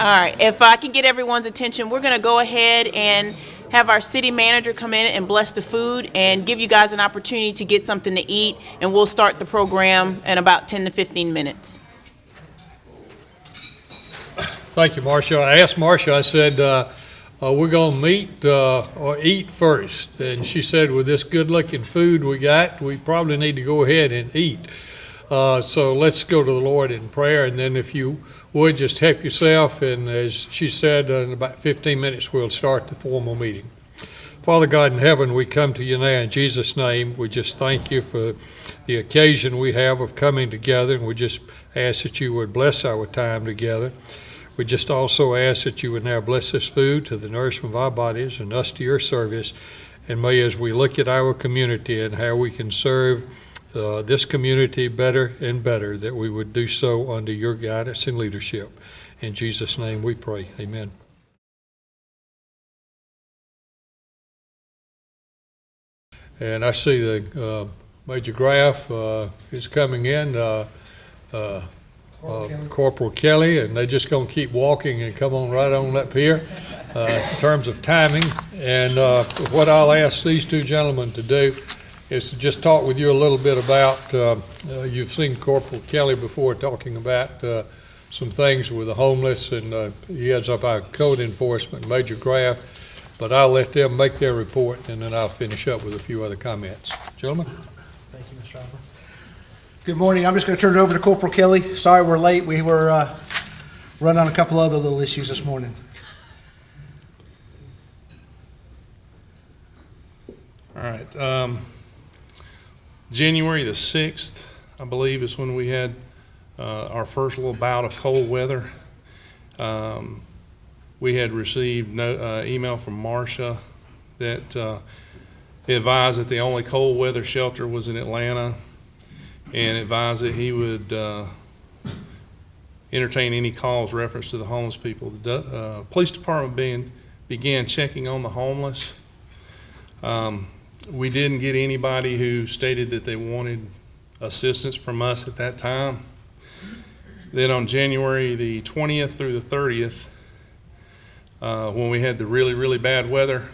right, if I can get everyone's attention, we're going to go ahead and have our city manager come in and bless the food and give you guys an opportunity to get something to eat, and we'll start the program in about 10 to 15 minutes. Thank you, Marcia. I asked Marcia, I said, we're going to meet or eat first. And she said, with this good-looking food we got, we probably need to go ahead and eat. So let's go to the Lord in prayer, and then if you would, just help yourself. And as she said, in about 15 minutes, we'll start the formal meeting. Father God in heaven, we come to you now in Jesus' name. We just thank you for the occasion we have of coming together, and we just ask that you would bless our time together. We just also ask that you would now bless this food to the nourishment of our bodies and us to your service. And may, as we look at our community and how we can serve this community better and better, that we would do so under your guidance and leadership. In Jesus' name we pray. Amen. And I see the Major Graff is coming in, Corporal Kelly, and they're just going to keep walking and come on right on up here in terms of timing. And what I'll ask these two gentlemen to do is to just talk with you a little bit about, you've seen Corporal Kelly before talking about some things with the homeless, and he heads up our code enforcement, Major Graff, but I'll let them make their report, and then I'll finish up with a few other comments. Gentlemen? Thank you, Mr. Hopper. Good morning. I'm just going to turn it over to Corporal Kelly. Sorry we're late. We were running on a couple other little issues this morning. All right. January the 6th, I believe, is when we had our first little bout of cold weather. We had received no email from Marcia that advised that the only cold weather shelter was in Atlanta, and advised that he would entertain any calls reference to the homeless people. The police department began checking on the homeless. We didn't get anybody who stated that they wanted assistance from us at that time. Then on January the 20th through the 30th, when we had the really, really bad weather,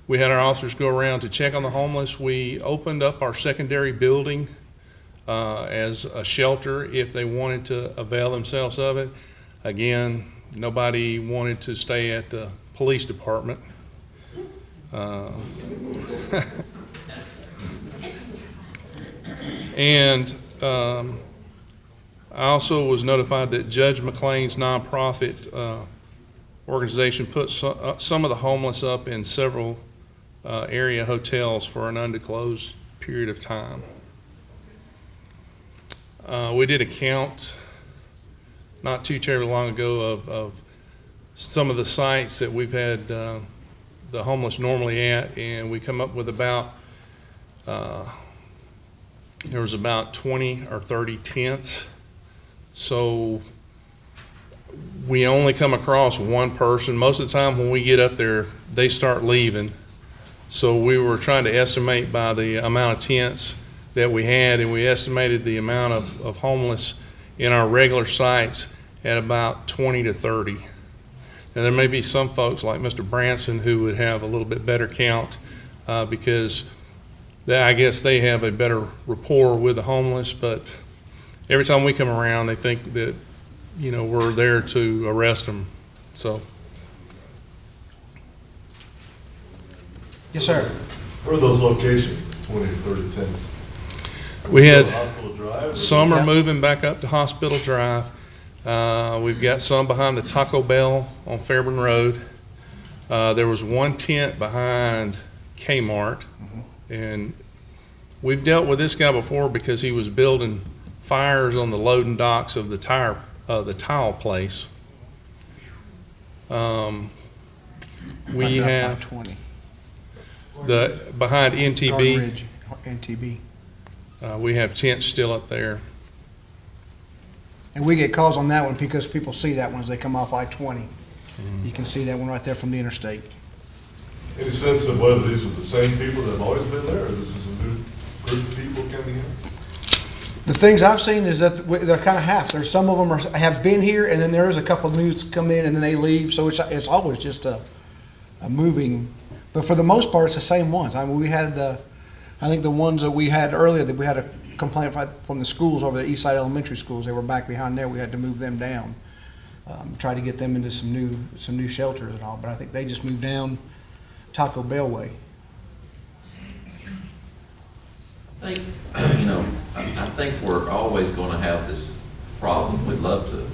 we had our officers go around to check on the homeless. We opened up our secondary building as a shelter if they wanted to avail themselves of it. Again, nobody wanted to stay at the police department. And I also was notified that Judge McLean's nonprofit organization put some of the homeless up in several area hotels for an undisclosed period of time. We did a count not too terribly long ago of some of the sites that we've had the homeless normally at, and we come up with about there was about 20 or 30 tents. So we only come across one person. Most of the time when we get up there, they start leaving. So we were trying to estimate by the amount of tents that we had, and we estimated the amount of homeless in our regular sites at about 20 to 30. And there may be some folks like Mr. Branson who would have a little bit better count because I guess they have a better rapport with the homeless, but every time we come around, they think that, you know, we're there to arrest them. So. Yes, sir. Where are those locations, 20 to 30 tents? We had Hospital Drive, some are moving back up to Hospital Drive. We've got some behind the Taco Bell on Fairburn Road. There was one tent behind Kmart, and we've dealt with this guy before because he was building fires on the loading docks of the tile place. We have 20. the behind NTB. Ridge, NTB. We have tents still up there. And we get calls on that one because people see that one as they come off I-20. You can see that one right there from the interstate. Any sense of whether these are the same people that have always been there, or this is a new group of people coming in? The things I've seen is that they're kind of half. There's some of them have been here, and then there is a couple of news come in and then they leave. So it's always just a moving. But for the most part, it's the same ones. I mean, we had I think the ones that we had earlier, that we had a complaint from the schools over the East Side Elementary schools. They were back behind there. We had to move them down, try to get them into some new shelters and all. But I think they just moved down Taco Bell way. I think, I think we're always going to have this problem. We'd love to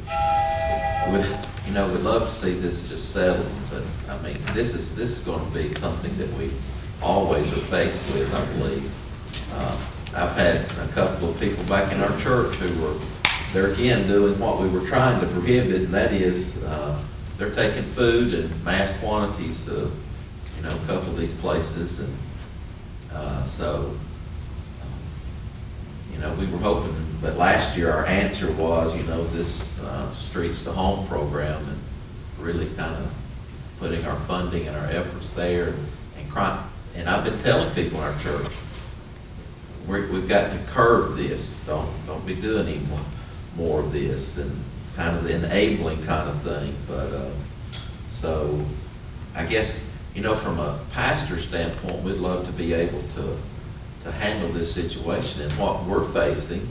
see this just settled, but I mean, this is going to be something that we always are faced with, I believe. I've had a couple of people back in our church they're again doing what we were trying to prohibit, and that is, they're taking food in mass quantities to, a couple of these places, and we were hoping, but last year our answer was, this Streets to Home program, and really kind of putting our funding and our efforts there, and I've been telling people in our church, we've got to curb this. Don't be doing any more of this, and kind of the enabling kind of thing. But so I guess, from a pastor standpoint, we'd love to be able to handle this situation. And what we're facing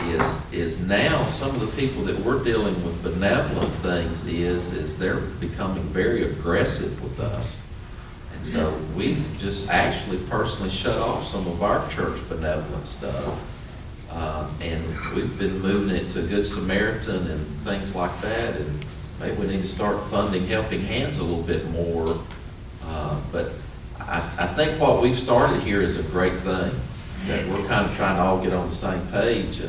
is now some of the people that we're dealing with benevolent things is they're becoming very aggressive with us. And so we just actually personally shut off some of our church benevolent stuff. And we've been moving it to Good Samaritan and things like that. And maybe we need to start funding Helping Hands a little bit more. But I think what we've started here is a great thing, that we're kind of trying to all get on the same page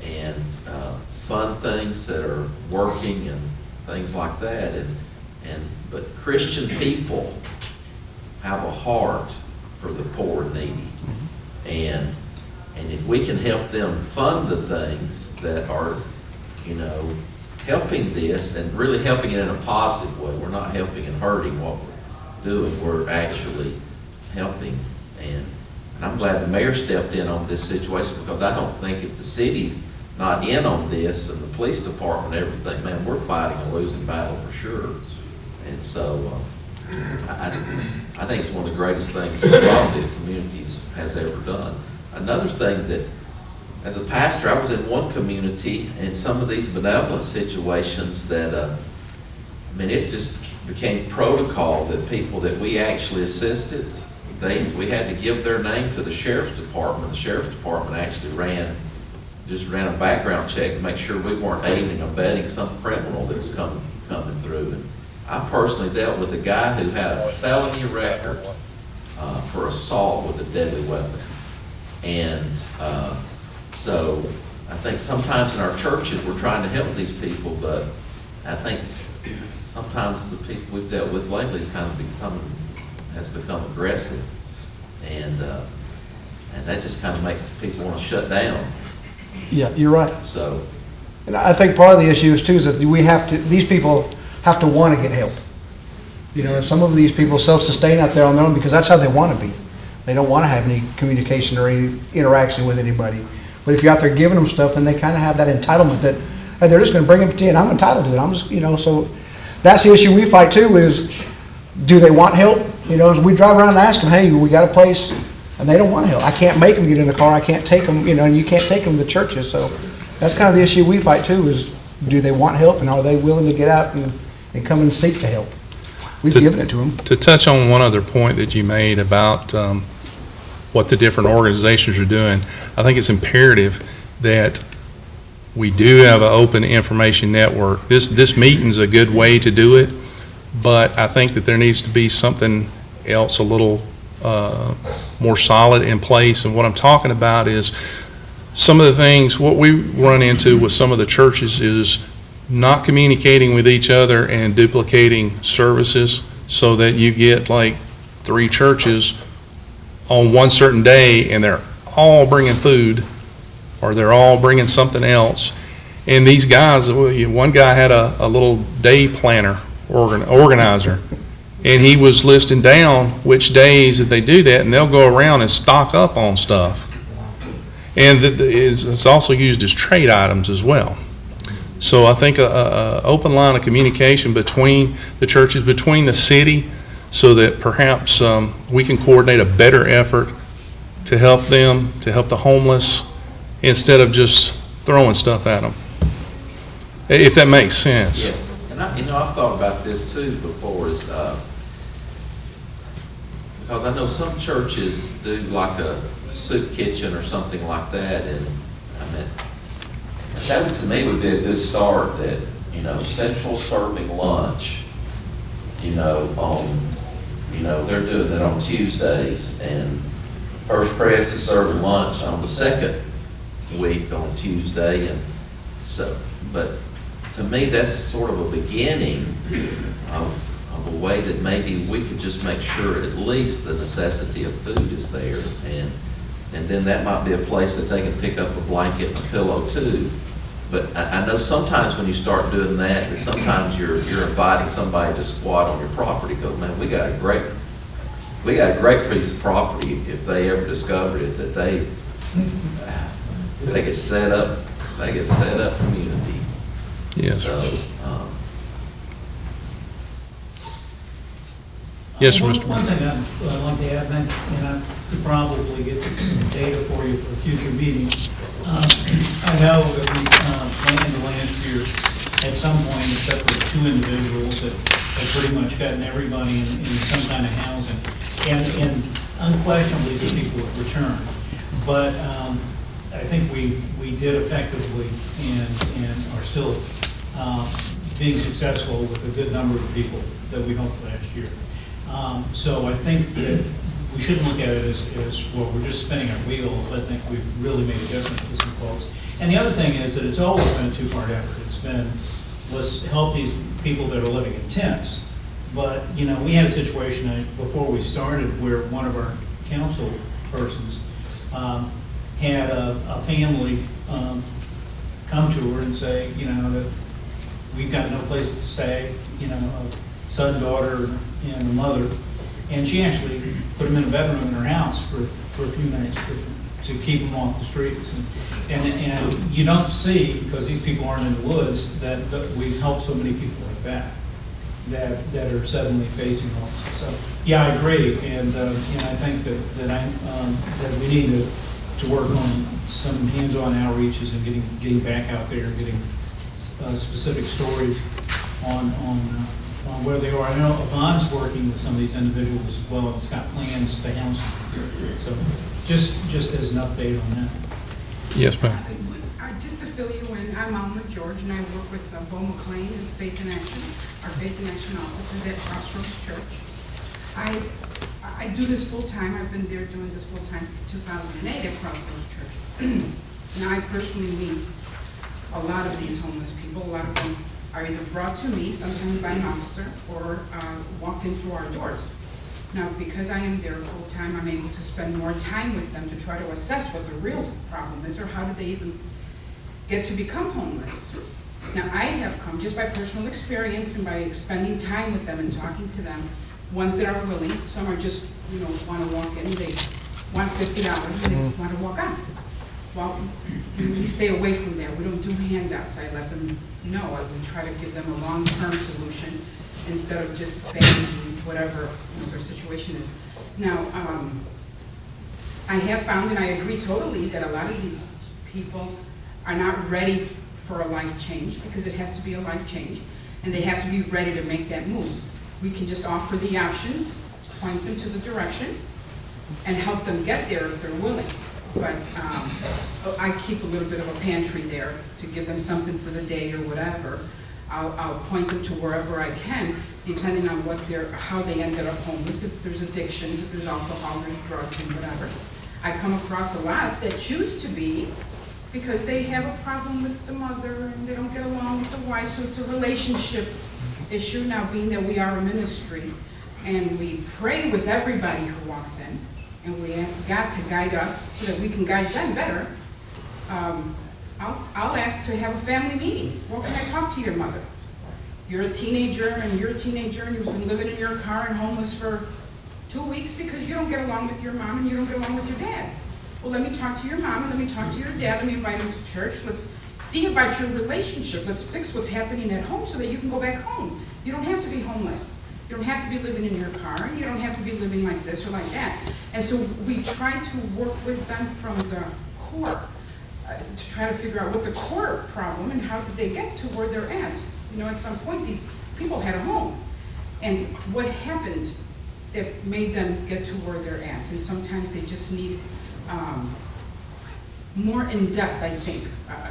and fund things that are working and things like that. But Christian people have a heart for the poor and needy. And if we can help them fund the things that are, helping this and really helping it in a positive way. We're not helping and hurting what we're doing. We're actually helping. And I'm glad the mayor stepped in on this situation, because I don't think if the city's not in on this and the police department and everything, man, we're fighting a losing battle for sure. And so I think it's one of the greatest things that probably the communities has ever done. Another thing that, as a pastor, I was in one community in some of these benevolent situations that, it just became protocol that people that we actually assisted, we had to give their name to the sheriff's department. The sheriff's department actually ran a background check to make sure we weren't aiding and abetting some criminal that was coming through. And I personally dealt with a guy who had a felony record for assault with a deadly weapon. And so I think sometimes in our churches we're trying to help these people, but I think sometimes the people we've dealt with lately has become aggressive, and that just kind of makes people want to shut down. Yeah, you're right. So, and I think part of the issue is too is that these people have to want to get help. Some of these people self-sustain out there on their own because that's how they want to be. They don't want to have any communication or any interaction with anybody. But if you're out there giving them stuff, then they kind of have that entitlement that, hey, they're just going to bring it to you, and I'm entitled to it. I'm just, so that's the issue we fight too is, do they want help? As we drive around and ask them, hey, we got a place, and they don't want help. I can't make them get in the car. I can't take them, and you can't take them to churches. So that's kind of the issue we fight too is, do they want help, and are they willing to get out and come and seek to help? We've given it to them. To touch on one other point that you made about what the different organizations are doing, I think it's imperative that we do have an open information network. This meeting's a good way to do it, but I think that there needs to be something else a little more solid in place. And what I'm talking about is some of the things, what we run into with some of the churches is not communicating with each other and duplicating services, so that you get like 3 churches on one certain day and they're all bringing food or they're all bringing something else. And these guys, one guy had a little day planner, organizer, and he was listing down which days that they do that, and they'll go around and stock up on stuff. And it's also used as trade items as well. So I think a open line of communication between the churches, between the city, so that perhaps we can coordinate a better effort to help them, to help the homeless, instead of just throwing stuff at them, if that makes sense. Yes, and I've thought about this too before, is because I know some churches do like a soup kitchen or something like that, and I mean, that would, to me, would be a good start, that, central serving lunch, they're doing it on Tuesdays, and First Press is serving lunch on the second week on Tuesday, and so, but to me, that's sort of a beginning of a way that maybe we could just make sure at least the necessity of food is there, and then that might be a place that they can pick up a blanket and a pillow too. But I know sometimes when you start doing that sometimes you're inviting somebody to squat on your property. Go, man, we got a great piece of property. If they ever discovered it, that they could set up community. Yes, So, sir. Yes, sir, Mr. One Mayor. thing I'd like to add, and I could probably get some data for you for a future meeting. I know that we planned last year at some point, except for 2 individuals, that have pretty much gotten everybody in some kind of housing. And unquestionably, these people have returned. But I think we did effectively and are still being successful with a good number of people that we helped last year. So I think that we shouldn't look at it as, well, we're just spinning our wheels. I think we've really made a difference with some folks. And the other thing is that it's always been a 2-part effort. It's been, let's help these people that are living in tents. But, we had a situation before we started where one of our council persons had a family come to her and say, that we've got no place to stay, a son, daughter, and a mother. And she actually put them in a bedroom in her house for a few minutes to keep them off the streets. And you don't see, because these people aren't in the woods, that we've helped so many people like that are suddenly facing homelessness. So, yeah, I agree, and I think that we need to work on some hands-on outreaches and getting back out there and getting specific stories on where they are. I know Yvonne's working with some of these individuals as well, and it's got plans to house them. So just as an update on that. Yes, ma'am. Just to fill you in, I'm Alma George, and I work with Bo McLean and Faith in Action. Our Faith in Action office is at Crossroads Church. I do this full-time. I've been there doing this full-time since 2008 at Crossroads Church. Now, I personally meet a lot of these homeless people. A lot of them are either brought to me, sometimes by an officer, or walked in through our doors. Now, because I am there full-time, I'm able to spend more time with them to try to assess what the real problem is, or how did they even get to become homeless. Now, I have come, just by personal experience and by spending time with them and talking to them, ones that are willing, some are just, want to walk in, they want $50 and they want to walk on. Well, we stay away from there. We don't do handouts. I let them know. We try to give them a long-term solution instead of just bandaging whatever their situation is. Now, I have found, and I agree totally, that a lot of these people are not ready for a life change, because it has to be a life change, and they have to be ready to make that move. We can just offer the options, point them to the direction, and help them get there if they're willing. But I keep a little bit of a pantry there to give them something for the day or whatever. I'll point them to wherever I can, depending on how they ended up homeless, if there's addictions, if there's alcohol, there's drugs, and whatever. I come across a lot that choose to be, because they have a problem with the mother and they don't get along with the wife, so it's a relationship issue. Now, being that we are a ministry and we pray with everybody who walks in, and we ask God to guide us so that we can guide them better, I'll ask to have a family meeting. Well, can I talk to your mother? You're a teenager and you've been living in your car and homeless for 2 weeks because you don't get along with your mom and you don't get along with your dad. Well, let me talk to your mom, and let me talk to your dad, let me invite them to church, let's see about your relationship, let's fix what's happening at home so that you can go back home. You don't have to be homeless. You don't have to be living in your car, and you don't have to be living like this or like that. And so we try to work with them from the core, to try to figure out what the core problem and how did they get to where they're at. You know, at some point, these people had a home. And what happened that made them get to where they're at? And sometimes they just need more in-depth, I think,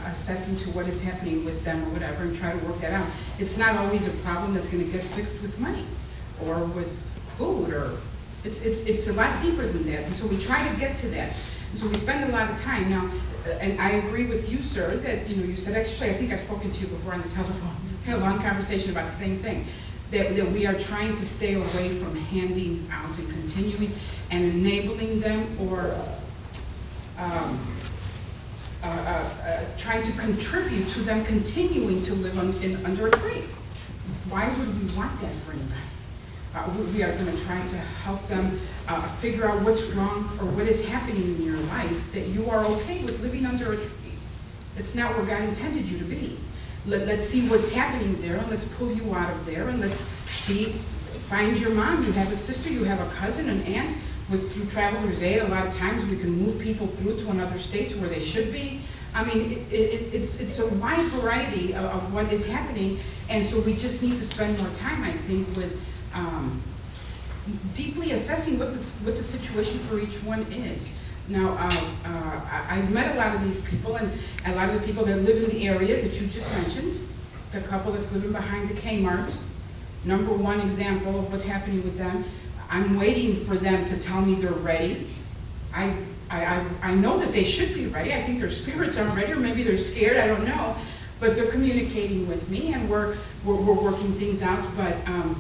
assessing to what is happening with them or whatever, and try to work that out. It's not always a problem that's going to get fixed with money or with food, or it's a lot deeper than that. And so we try to get to that. And so we spend a lot of time now. And I agree with you, sir, that you said, actually, I think I've spoken to you before on the telephone. We had a long conversation about the same thing. That we are trying to stay away from handing out and continuing and enabling them, or trying to contribute to them continuing to live under a tree. Why would we want that for anybody? We are going to try to help them figure out what's wrong or what is happening in your life that you are okay with living under a tree. It's not where God intended you to be. Let's see what's happening there, and let's pull you out of there, and let's see, find your mom. You have a sister, you have a cousin, an aunt. Through Traveler's Aid, a lot of times we can move people through to another state to where they should be. I mean, it's a wide variety of what is happening, and so we just need to spend more time, I think, with deeply assessing what the situation for each one is. Now, I've met a lot of these people, and a lot of the people that live in the areas that you just mentioned, the couple that's living behind the Kmart, number one example of what's happening with them. I'm waiting for them to tell me they're ready. I know that they should be ready. I think their spirits aren't ready, or maybe they're scared, I don't know. But they're communicating with me, and we're working things out. But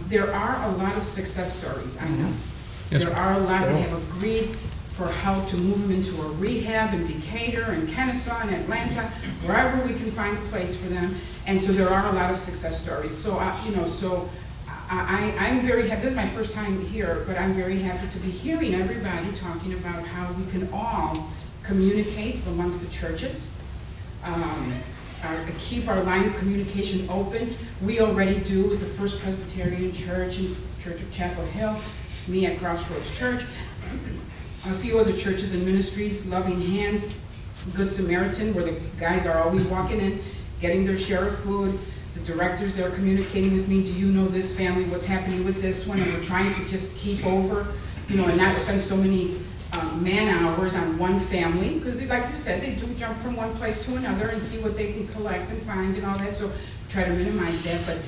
there are a lot of success stories, I know. Yes, There are a lot that have agreed for how to move them into a rehab in Decatur and Kennesaw and Atlanta, wherever we can find a place for them. And so there are a lot of success stories. So, I'm very happy. This is my first time here, but I'm very happy to be hearing everybody talking about how we can all communicate amongst the churches, keep our line of communication open. We already do with the First Presbyterian Church and Church of Chapel Hill, me at Crossroads Church, a few other churches and ministries, Loving Hands, Good Samaritan, where the guys are always walking in, getting their share of food. The directors, they're communicating with me, do you know this family, what's happening with this one? And we're trying to just keep over, and not spend so many man-hours on one family, because like you said, they do jump from one place to another and see what they can collect and find and all that, so try to minimize that. But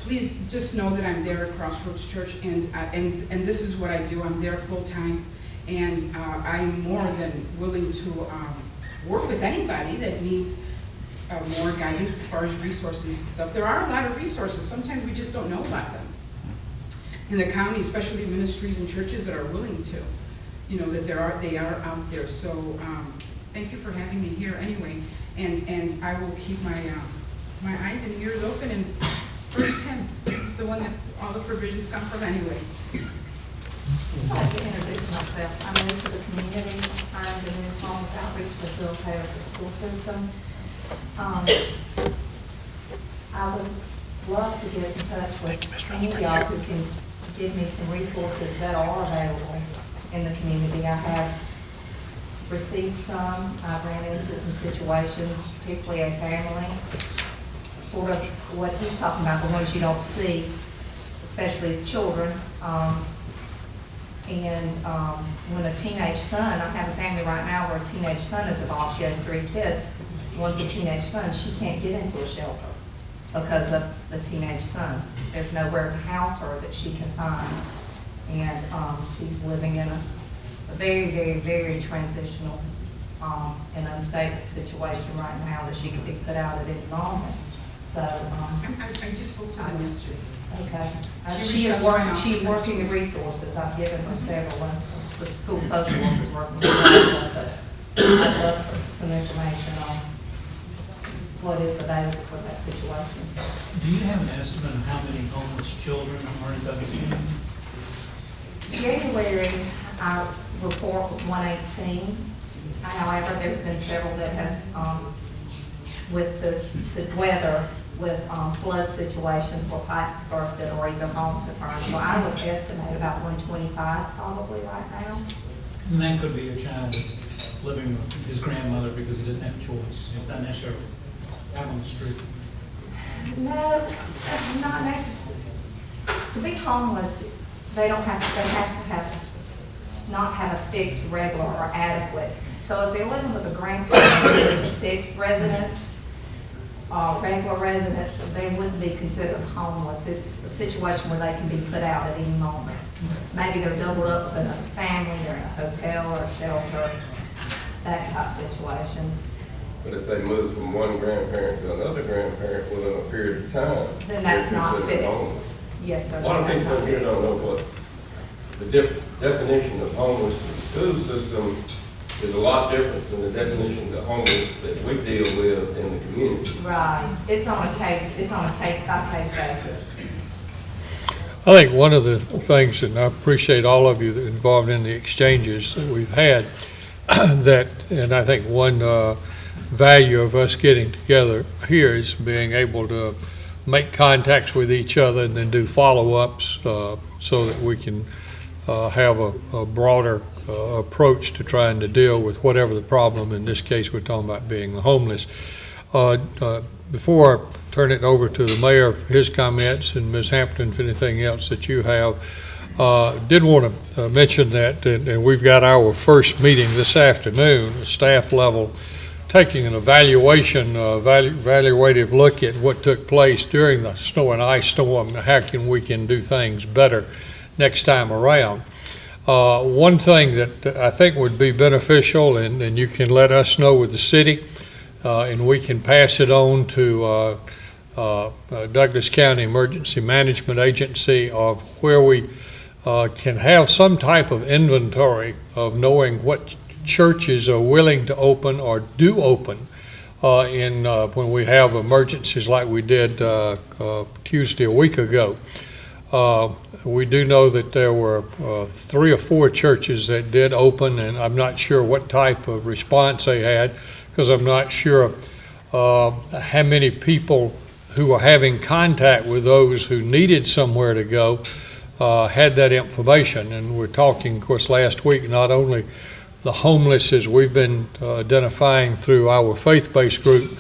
please just know that I'm there at Crossroads Church, and this is what I do. I'm there full-time, and I'm more than willing to work with anybody that needs more guidance as far as resources and stuff. There are a lot of resources. Sometimes we just don't know about them. In the county, especially ministries and churches that are willing to, that they are out there. So thank you for having me here anyway. And I will keep my eyes and ears open. And verse 10 is the one that all the provisions come from anyway. I'd like to introduce myself. I'm new to the community. I'm the new homeless outreach facilitator for the school system. I would love to get in touch with any of y'all who can give me some resources that are available in the community. I have received some. I've ran into some situations, particularly a family, sort of what he's talking about, the ones you don't see, especially children. When a teenage son, I have a family right now where a teenage son is involved. She has 3 kids. One's a teenage son. She can't get into a shelter because of the teenage son. There's nowhere to house her that she can find. And she's living in a very, very, very transitional and unstable situation right now that she could be put out at any moment. So I just spoke to them yesterday. Okay. She's working the resources. I've given her several. The school social workers working with her, but I'd love for some information on what is available for that situation. Do you have an estimate of how many homeless children are in Douglasville? January, our report was 118, However, there's been several that have, with the weather, with flood situations where pipes bursted or either homes have burned. So I would estimate about 125 probably right now. And that could be a child that's living with his grandmother because he doesn't have a choice. It's not necessarily out on the street. No, not necessarily. To be homeless, they have to not have a fixed, regular, or adequate. So if they're living with a grandparent who is a fixed residence, regular residents, they wouldn't be considered homeless. It's a situation where they can be put out at any moment. Maybe they're doubled up with another family, they're in a hotel or a shelter, that type of situation. But if they move from one grandparent to another grandparent within a period of time, Then that's they're not considered fixed. homeless. Yes, sir. A lot of that's people not here fixed. don't know what the definition of homeless to the school system is a lot different than the definition of homeless that we deal with in the community. Right. It's on a case-by-case basis. I think one of the things, and I appreciate all of you that are involved in the exchanges that we've had, and I think one value of us getting together here is being able to make contacts with each other and then do follow-ups so that we can have a broader approach to trying to deal with whatever the problem. In this case, we're talking about being homeless. Before I turn it over to the mayor for his comments, and Ms. Hampton for anything else that you have, did want to mention that, and we've got our first meeting this afternoon, the staff level, taking an evaluative look at what took place during the snow and ice storm, and how we can do things better next time around. One thing that I think would be beneficial, and you can let us know with the city, and we can pass it on to Douglas County Emergency Management Agency, of where we can have some type of inventory of knowing what churches are willing to open or do open when we have emergencies like we did Tuesday a week ago. We do know that there were 3 or 4 churches that did open, and I'm not sure what type of response they had, because I'm not sure how many people who were having contact with those who needed somewhere to go had that information. And we're talking, of course, last week, not only the homeless as we've been identifying through our faith-based group,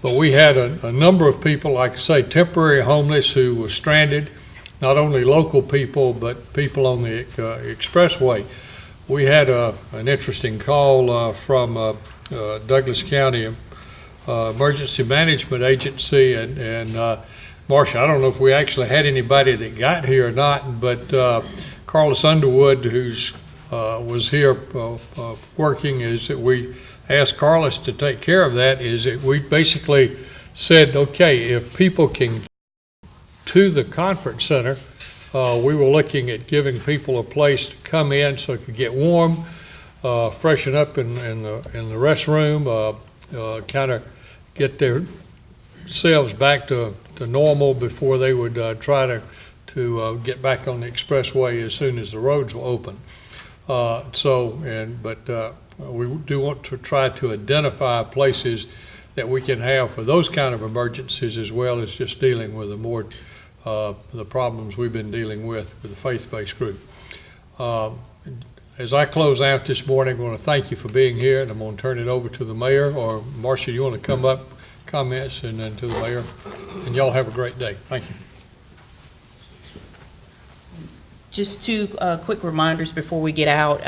but we had a number of people, like I say, temporary homeless who were stranded, not only local people, but people on the expressway. We had an interesting call from Douglas County Emergency Management Agency, and Marcia, I don't know if we actually had anybody that got here or not, but Carlos Underwood, who's was here working, is that we asked Carlos to take care of that, is that we basically said, okay, if people can get to the conference center, we were looking at giving people a place to come in so they could get warm, freshen up in the restroom, kind of get themselves back to normal before they would try to get back on the expressway as soon as the roads were open. We do want to try to identify places that we can have for those kind of emergencies, as well as just dealing with the problems we've been dealing with the faith-based group. As I close out this morning, I want to thank you for being here, and I'm going to turn it over to the mayor, or Marcia, you want to come up, comments, and then to the mayor, and y'all have a great day. Thank you. Just 2 quick reminders before we get out.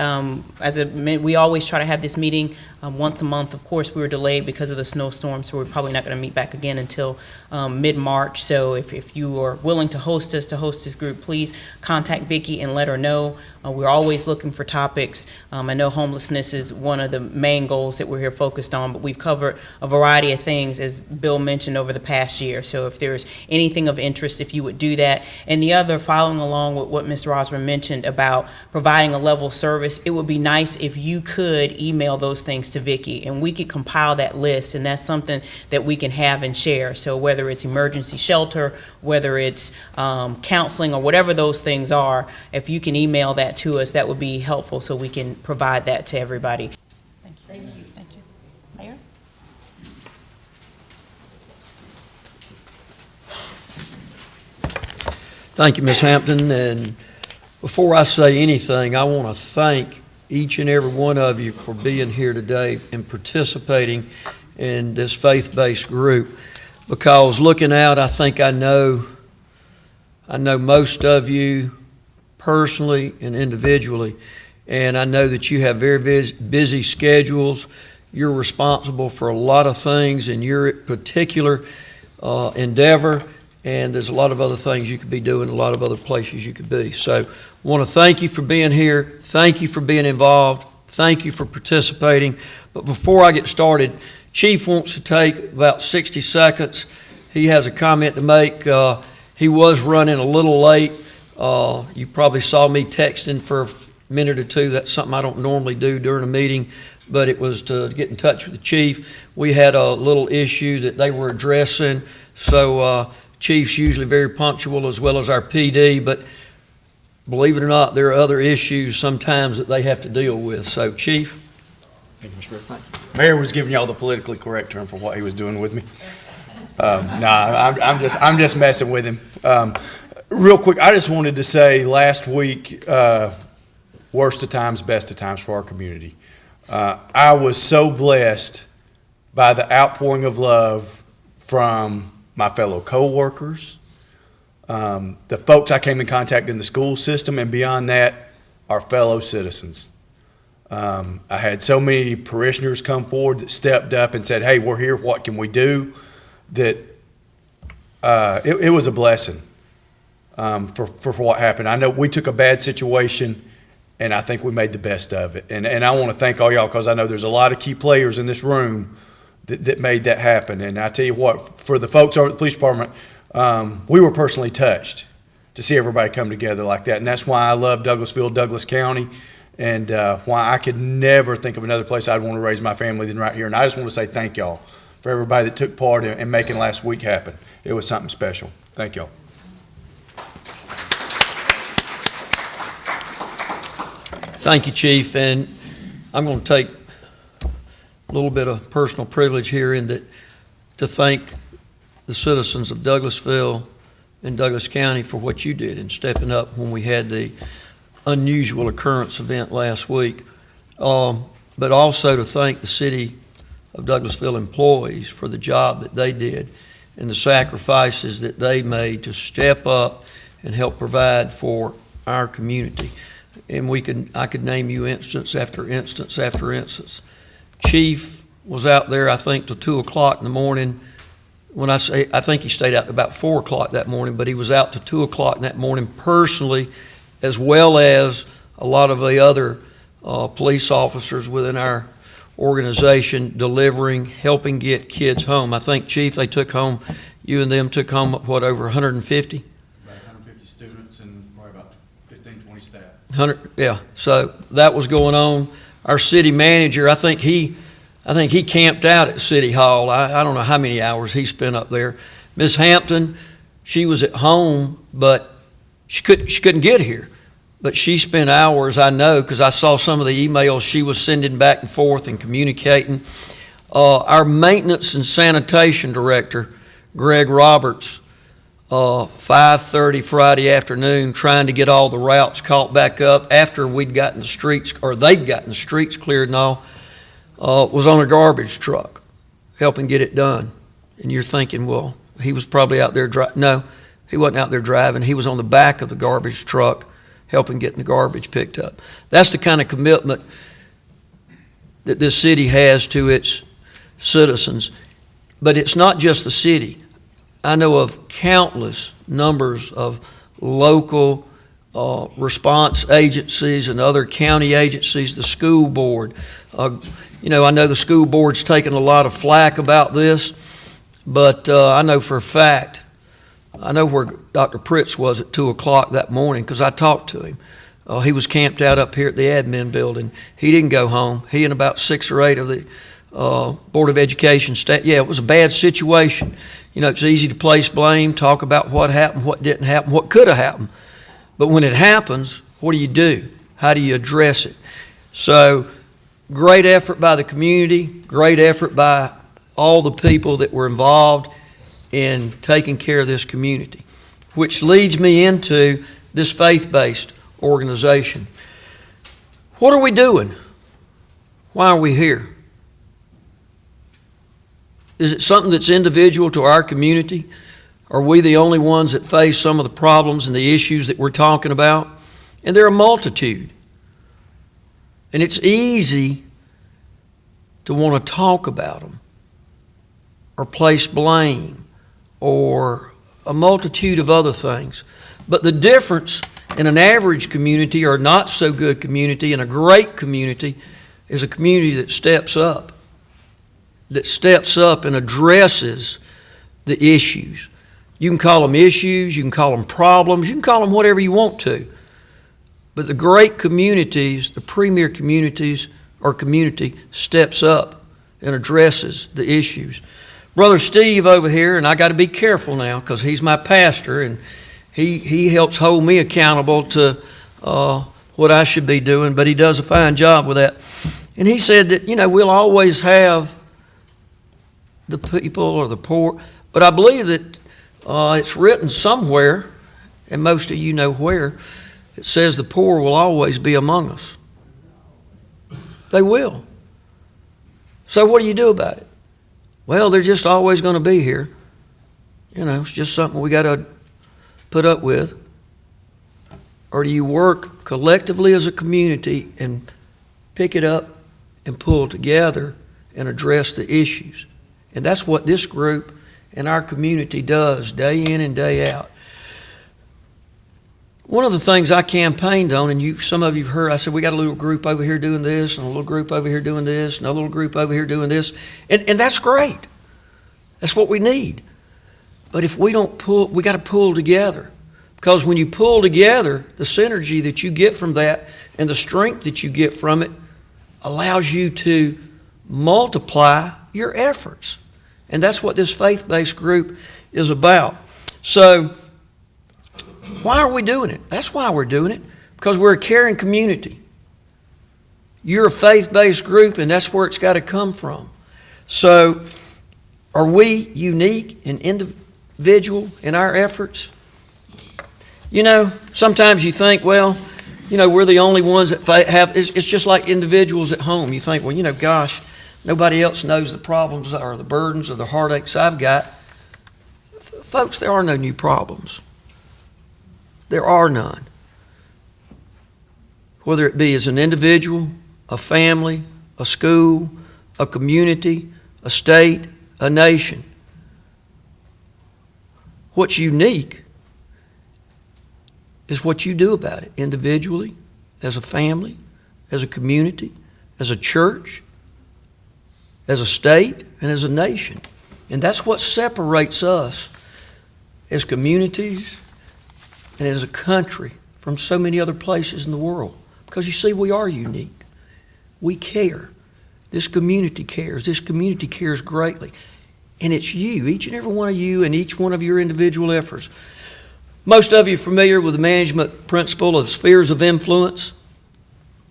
We always try to have this meeting once a month. Of course, we were delayed because of the snowstorm, so we're probably not going to meet back again until mid-March. So if you are willing to host this group, please contact Vicki and let her know. We're always looking for topics. I know homelessness is one of the main goals that we're here focused on, but we've covered a variety of things, as Bill mentioned, over the past year. So if there's anything of interest, if you would do that. And the other, following along with what Mr. Osborne mentioned about providing a level of service, it would be nice if you could email those things to Vicki, and we could compile that list, and that's something that we can have and share. So whether it's emergency shelter, whether it's counseling, or whatever those things are, if you can email that to us, that would be helpful so we can provide that to everybody. Thank you. Thank you. Thank you. Mayor? Thank you, Ms. Hampton. And before I say anything, I want to thank each and every one of you for being here today and participating in this faith-based group. Because looking out, I think I know most of you personally and individually, and I know that you have very busy schedules. You're responsible for a lot of things in your particular endeavor, and there's a lot of other things you could be doing, a lot of other places you could be. So I want to thank you for being here. Thank you for being involved. Thank you for participating. But before I get started, Chief wants to take about 60 seconds. He has a comment to make. He was running a little late. You probably saw me texting for a minute or two. That's something I don't normally do during a meeting, but it was to get in touch with the chief. We had a little issue that they were addressing, so Chief's usually very punctual, as well as our PD, but believe it or not, there are other issues sometimes that they have to deal with. So, Chief? Thank you, Mr. Mayor. Mayor was giving y'all the politically correct term for what he was doing with me. I'm just messing with him. Real quick, I just wanted to say last week, worst of times, best of times for our community. I was so blessed by the outpouring of love from my fellow co-workers, the folks I came in contact in the school system, and beyond that, our fellow citizens. I had so many parishioners come forward that stepped up and said, hey, we're here, what can we do? That it was a blessing for what happened. I know we took a bad situation, and I think we made the best of it. And I want to thank all y'all, because I know there's a lot of key players in this room that made that happen. And I tell you what, for the folks over at the police department, we were personally touched to see everybody come together like that. And that's why I love Douglasville, Douglas County, and why I could never think of another place I'd want to raise my family than right here. And I just want to say thank y'all for everybody that took part in making last week happen. It was something special. Thank y'all. Thank you, Chief. And I'm going to take a little bit of personal privilege here in that to thank the citizens of Douglasville and Douglas County for what you did in stepping up when we had the unusual occurrence event last week. But also to thank the city of Douglasville employees for the job that they did and the sacrifices that they made to step up and help provide for our community. And I could name you instance after instance after instance. Chief was out there, I think, till 2 o'clock in the morning. When I say, I think he stayed out to about 4 o'clock that morning, but he was out to 2 o'clock that morning personally, as well as a lot of the other police officers within our organization delivering, helping get kids home. I think, Chief, they took home, you and them took home, what, over 150? About 150 students and probably about 15, 20 staff. 100, yeah. So that was going on. Our city manager, I think he camped out at City Hall. I don't know how many hours he spent up there. Ms. Hampton, she was at home, but she couldn't get here. But she spent hours, I know, because I saw some of the emails she was sending back and forth and communicating. Our maintenance and sanitation director, Greg Roberts, 5:30 Friday afternoon, trying to get all the routes caught back up after we'd gotten the streets, or they'd gotten the streets cleared and all, was on a garbage truck helping get it done. And you're thinking, well, he was probably out there driving. No, he wasn't out there driving. He was on the back of the garbage truck helping get the garbage picked up. That's the kind of commitment that this city has to its citizens. But it's not just the city. I know of countless numbers of local response agencies and other county agencies, the school board. I know the school board's taken a lot of flack about this, but I know for a fact, I know where Dr. Pritz was at 2 o'clock that morning because I talked to him. He was camped out up here at the admin building. He didn't go home. He and about 6 or 8 of the Board of Education staff. Yeah, it was a bad situation. It's easy to place blame, talk about what happened, what didn't happen, what could have happened. But when it happens, what do you do? How do you address it? So Great effort by the community, great effort by all the people that were involved in taking care of this community, which leads me into this faith-based organization. What are we doing? Why are we here? Is it something that's individual to our community? Are we the only ones that face some of the problems and the issues that we're talking about? And there are a multitude. And it's easy to want to talk about them or place blame or a multitude of other things. But the difference in an average community or not so good community and a great community is a community that steps up and addresses the issues. You can call them issues, you can call them problems, you can call them whatever you want to. But the great communities, the premier communities or community steps up and addresses the issues. Brother Steve over here, and I got to be careful now because he's my pastor and he helps hold me accountable to what I should be doing, but he does a fine job with that. And he said that, we'll always have the people or the poor, but I believe that it's written somewhere, and most of you know where, it says the poor will always be among us. They will. So what do you do about it? Well, they're just always going to be here. It's just something we got to put up with. Or do you work collectively as a community and pick it up and pull together and address the issues? And that's what this group and our community does day in and day out. One of the things I campaigned on, and some of you have heard, I said, we got a little group over here doing this, and a little group over here doing this, and a little group over here doing this. And that's great. That's what we need. But if we don't pull, we got to pull together. Because when you pull together, the synergy that you get from that and the strength that you get from it allows you to multiply your efforts. And that's what this faith-based group is about. So, why are we doing it? That's why we're doing it. Because we're a caring community. You're a faith-based group, and that's where it's got to come from. So, are we unique and individual in our efforts? Sometimes you think, well, we're the only ones that have, it's just like individuals at home. You think, well, gosh, nobody else knows the problems or the burdens or the heartaches I've got. Folks, there are no new problems. There are none. Whether it be as an individual, a family, a school, a community, a state, a nation. What's unique is what you do about it individually, as a family, as a community, as a church, as a state, and as a nation. And that's what separates us as communities and as a country from so many other places in the world. Because you see, we are unique. We care. This community cares. This community cares greatly. And it's you, each and every one of you, and each one of your individual efforts. Most of you are familiar with the management principle of spheres of influence.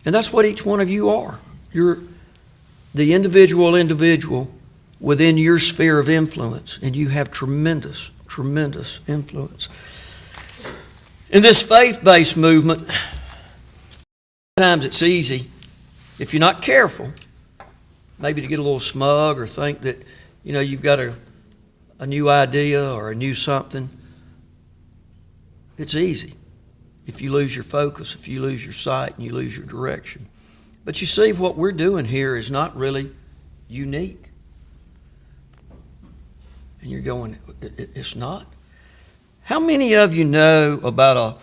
And that's what each one of you are. You're the individual within your sphere of influence. And you have tremendous, tremendous influence. In this faith-based movement, sometimes it's easy, if you're not careful, maybe to get a little smug or think that, you've got a new idea or a new something. It's easy if you lose your focus, if you lose your sight and you lose your direction. But you see, what we're doing here is not really unique. And you're going, it's not? How many of you know about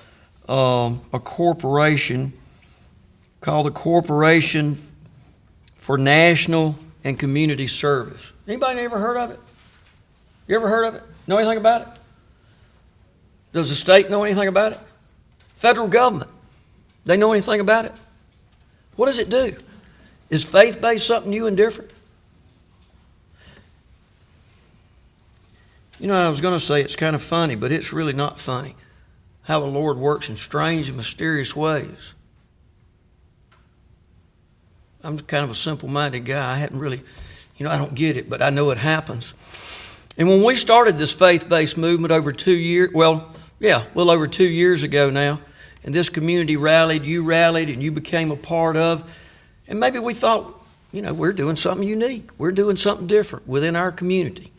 a corporation called the Corporation for National and Community Service? Anybody ever heard of it? You ever heard of it? Know anything about it? Does the state know anything about it? Federal government, they know anything about it? What does it do? Is faith-based something new and different? I was going to say it's kind of funny, but it's really not funny how the Lord works in strange and mysterious ways. I'm kind of a simple-minded guy. I hadn't really, I don't get it, but I know it happens. And when we started this faith-based movement over 2 years, a little over 2 years ago now, and this community rallied, and you became a part of, and maybe we thought, we're doing something unique. We're doing something different within our community.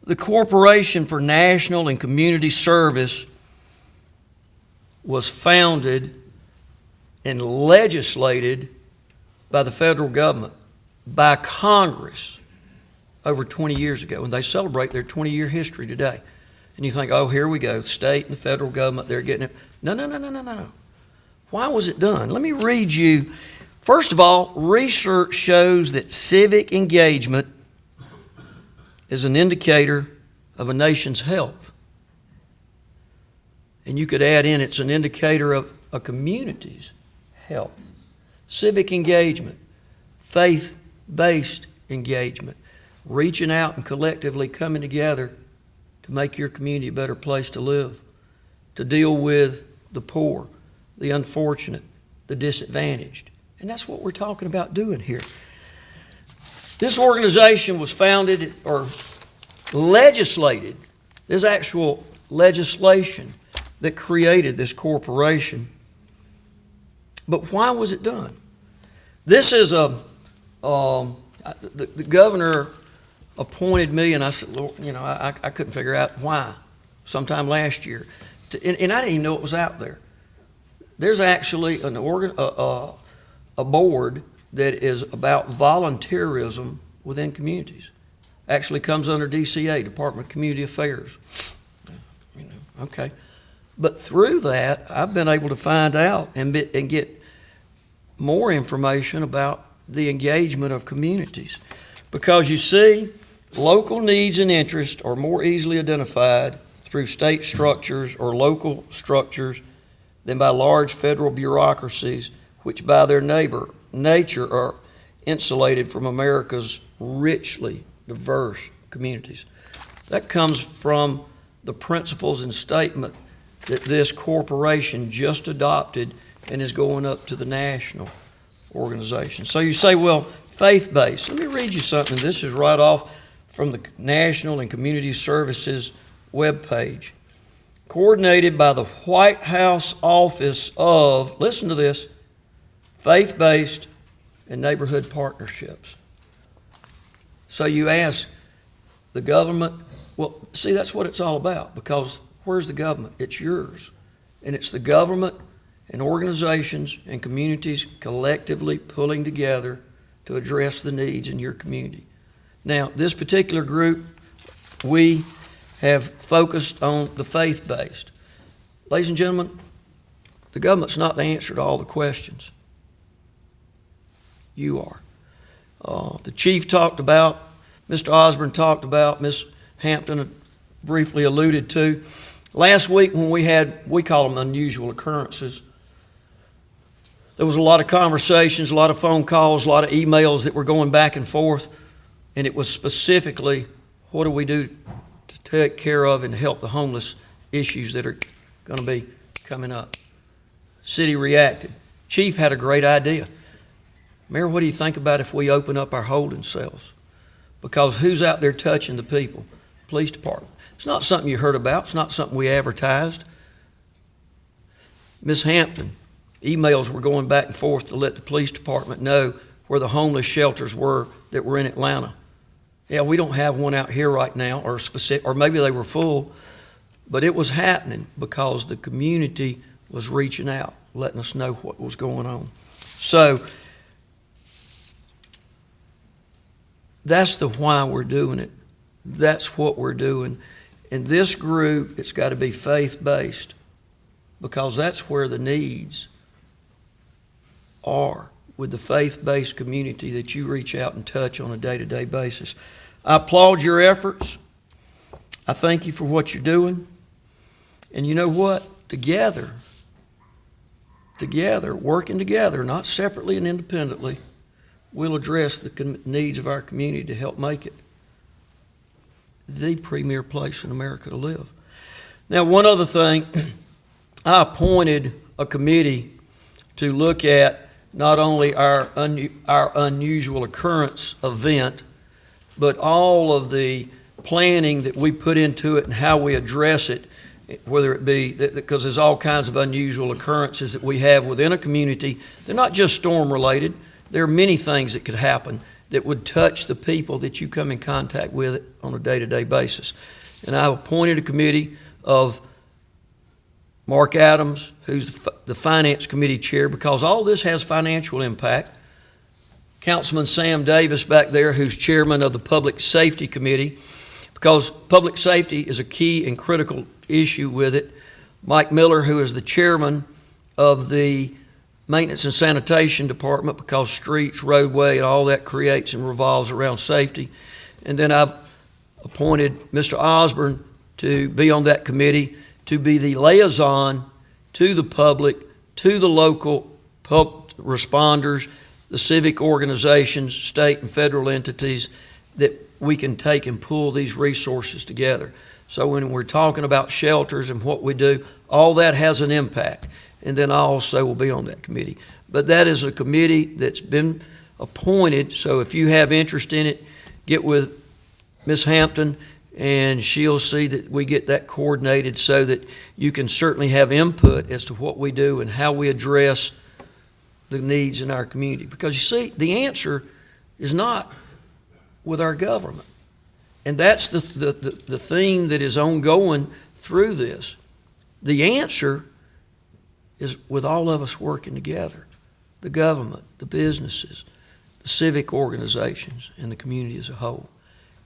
The Corporation for National and Community Service was founded and legislated by the federal government, by Congress, over 20 years ago. And they celebrate their 20-year history today. And you think, oh, here we go, state and the federal government, they're getting it. No. Why was it done? Let me read you. First of all, research shows that civic engagement is an indicator of a nation's health. And you could add in, it's an indicator of a community's health. Civic engagement, faith-based engagement, reaching out and collectively coming together to make your community a better place to live, to deal with the poor, the unfortunate, the disadvantaged. And that's what we're talking about doing here. This organization was founded or legislated. There's actual legislation that created this corporation. But why was it done? This is the governor appointed me, and I said, Lord, I couldn't figure out why. Sometime last year, and I didn't even know it was out there. There's actually a board that is about volunteerism within communities. Actually comes under DCA, Department of Community Affairs. Okay. But through that, I've been able to find out and get more information about the engagement of communities. Because you see, local needs and interests are more easily identified through state structures or local structures than by large federal bureaucracies, which by their nature are insulated from America's richly diverse communities. That comes from the principles and statement that this corporation just adopted and is going up to the national organization. So you say, well, faith-based. Let me read you something. This is right off from the National and Community Services webpage. Coordinated by the White House Office of, listen to this, Faith-Based and Neighborhood Partnerships. So you ask the government, well, see, that's what it's all about, because where's the government? It's yours. And it's the government and organizations and communities collectively pulling together to address the needs in your community. Now, this particular group, we have focused on the faith-based. Ladies and gentlemen, the government's not the answer to all the questions. You are. The chief talked about, Mr. Osborne talked about, Ms. Hampton briefly alluded to. Last week when we call them unusual occurrences, there was a lot of conversations, a lot of phone calls, a lot of emails that were going back and forth, and it was specifically, what do we do to take care of and help the homeless issues that are going to be coming up? City reacted. Chief had a great idea. Mayor, what do you think about if we open up our holding cells? Because who's out there touching the people? Police department. It's not something you heard about. It's not something we advertised. Ms. Hampton, emails were going back and forth to let the police department know where the homeless shelters were that were in Atlanta. Yeah, we don't have one out here right now, or maybe they were full, but it was happening because the community was reaching out, letting us know what was going on. So that's the why we're doing it. That's what we're doing. In this group, it's got to be faith-based, because that's where the needs are, with the faith-based community that you reach out and touch on a day-to-day basis. I applaud your efforts. I thank you for what you're doing. And you know what? Together, working together, not separately and independently, we'll address the needs of our community to help make it the premier place in America to live. Now, one other thing, I appointed a committee to look at not only our unusual occurrence event, but all of the planning that we put into it and how we address it, whether it be, because there's all kinds of unusual occurrences that we have within a community. They're not just storm related. There are many things that could happen that would touch the people that you come in contact with on a day-to-day basis. And I've appointed a committee of Mark Adams, who's the Finance Committee Chair, because all this has financial impact. Councilman Sam Davis back there, who's Chairman of the Public Safety Committee, because public safety is a key and critical issue with it. Mike Miller, who is the Chairman of the Maintenance and Sanitation Department, because streets, roadway, and all that creates and revolves around safety. And then I've appointed Mr. Osborne to be on that committee, to be the liaison to the public, to the local responders, the civic organizations, state and federal entities, that we can take and pull these resources together. So when we're talking about shelters and what we do, all that has an impact. And then I also will be on that committee. But that is a committee that's been appointed, so if you have interest in it, get with Ms. Hampton, and she'll see that we get that coordinated so that you can certainly have input as to what we do and how we address the needs in our community. Because you see, the answer is not with our government. And that's the theme that is ongoing through this. The answer is with all of us working together, the government, the businesses, the civic organizations, and the community as a whole.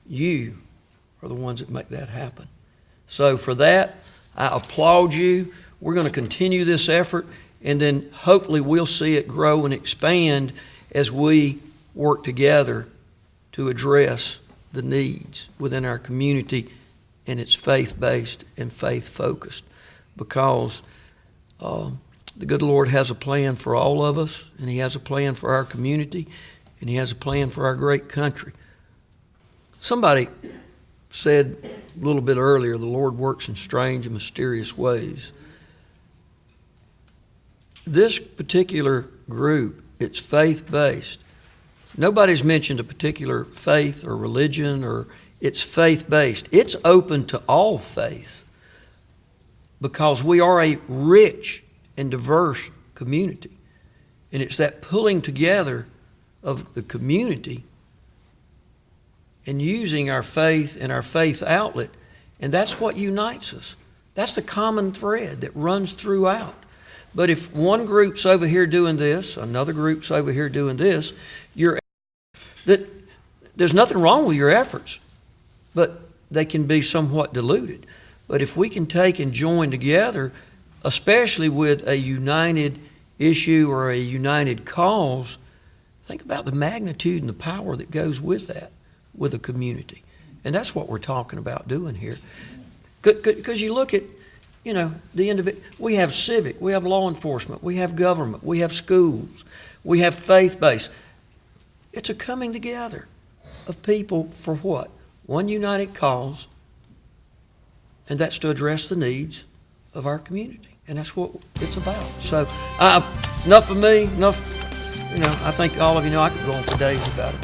You are the ones that make that happen. So for that, I applaud you. We're going to continue this effort, and then hopefully we'll see it grow and expand as we work together to address the needs within our community, and it's faith-based and faith-focused, because the good Lord has a plan for all of us, and He has a plan for our community, and He has a plan for our great country. Somebody said a little bit earlier, the Lord works in strange and mysterious ways. This particular group, it's faith-based. Nobody's mentioned a particular faith or religion, or it's faith-based. It's open to all faiths, because we are a rich and diverse community. And it's that pulling together of the community and using our faith and our faith outlet, and that's what unites us. That's the common thread that runs throughout. But if one group's over here doing this, another group's over here doing this, there's nothing wrong with your efforts, but they can be somewhat diluted. But if we can take and join together, especially with a united issue or a united cause, think about the magnitude and the power that goes with that, with a community. And that's what we're talking about doing here. Because you look at, the individual, we have civic, we have law enforcement, we have government, we have schools, we have faith-based. It's a coming together of people for what? One united cause, and that's to address the needs of our community. And that's what it's about. So, enough of me, I think all of you know I could go on for days about it.